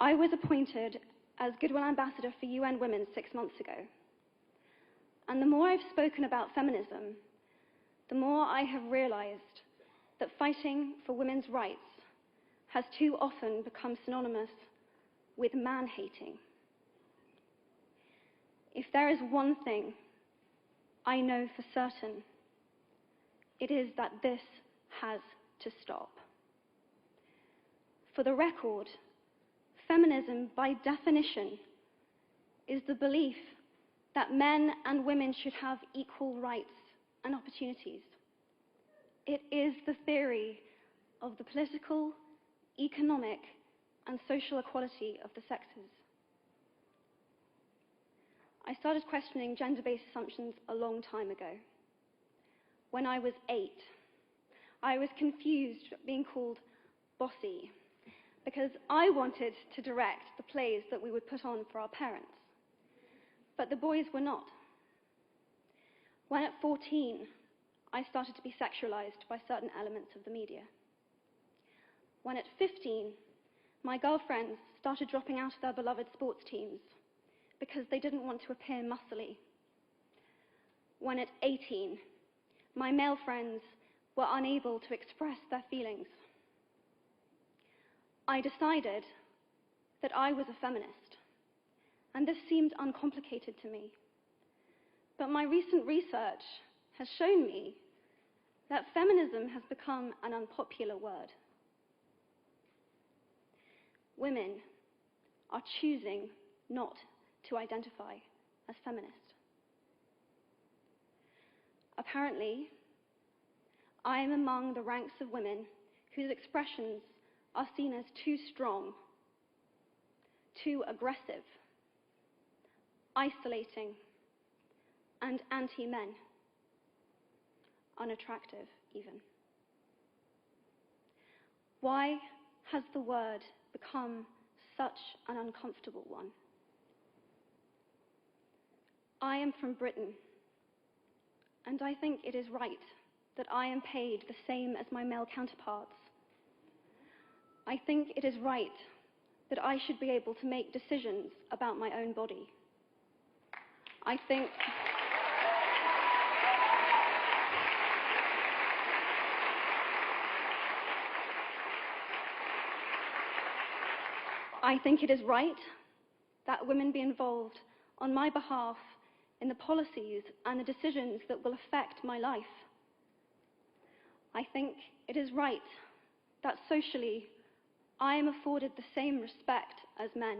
I was appointed as Goodwill Ambassador for UN Women 6 months ago. And the more I've spoken about feminism, the more I have realized that fighting for women's rights has too often become synonymous with man-hating. If there is one thing I know for certain, it is that this has to stop. For the record, feminism, by definition, is the belief that men and women should have equal rights and opportunities. It is the theory of the political, economic, and social equality of the sexes. I started questioning gender-based assumptions a long time ago. When I was 8, I was confused at being called bossy because I wanted to direct the plays that we would put on for our parents. But the boys were not. When at 14, I started to be sexualized by certain elements of the media. When at 15, my girlfriends started dropping out of their beloved sports teams because they didn't want to appear muscly. When at 18, my male friends were unable to express their feelings. I decided that I was a feminist, and this seemed uncomplicated to me. But my recent research has shown me that feminism has become an unpopular word. Women are choosing not to identify as feminist. Apparently, I am among the ranks of women whose expressions are seen as too strong, too aggressive, isolating, and anti-men, unattractive even. Why has the word become such an uncomfortable one? I am from Britain, and I think it is right that I am paid the same as my male counterparts. I think it is right that I should be able to make decisions about my own body. I think it is right that women be involved on my behalf in the policies and the decisions that will affect my life. I think it is right that socially I am afforded the same respect as men.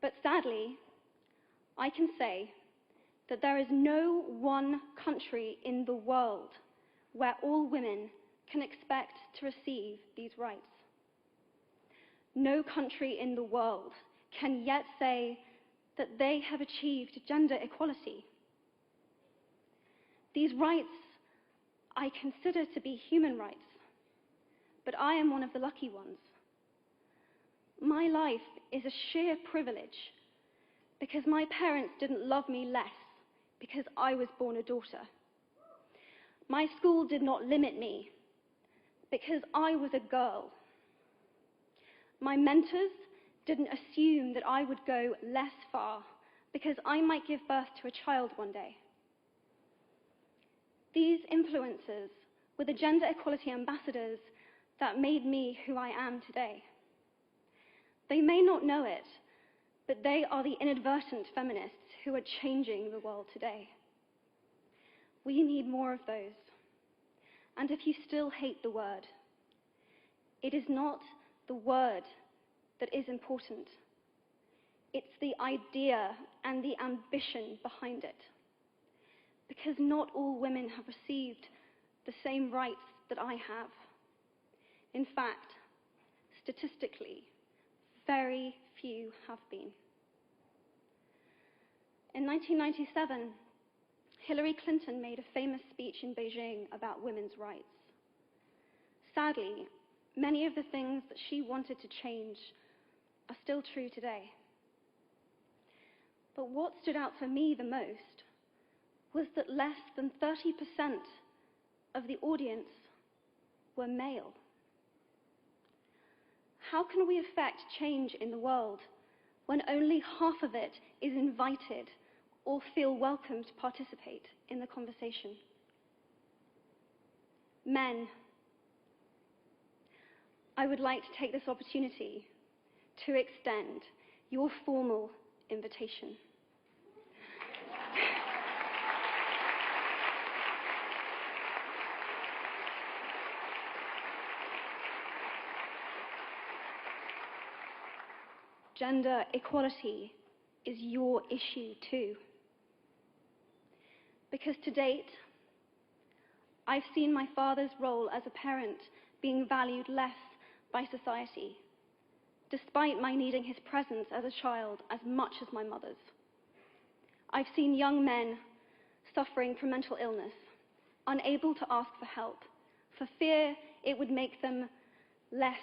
But sadly, I can say that there is no one country in the world where all women can expect to receive these rights. No country in the world can yet say that they have achieved gender equality. These rights I consider to be human rights, but I am one of the lucky ones. My life is a sheer privilege because my parents didn't love me less because I was born a daughter. My school did not limit me because I was a girl. My mentors didn't assume that I would go less far because I might give birth to a child one day. These influences were the gender equality ambassadors that made me who I am today. They may not know it, but they are the inadvertent feminists who are changing the world today. We need more of those. And if you still hate the word, it is not the word that is important. It's the idea and the ambition behind it. Because not all women have received the same rights that I have. In fact, statistically, very few have been. In 1997, Hillary Clinton made a famous speech in Beijing about women's rights. Sadly, many of the things that she wanted to change are still true today. But what stood out for me the most was that less than 30% of the audience were male. how can we affect change in the world when only half of it is invited or feel welcome to participate in the conversation? Men, I would like to take this opportunity to extend your formal invitation. Gender equality is your issue too. Because to date, I've seen my father's role as a parent being valued less by society, despite my needing his presence as a child as much as my mother's. I've seen young men suffering from mental illness, unable to ask for help, for fear it would make them less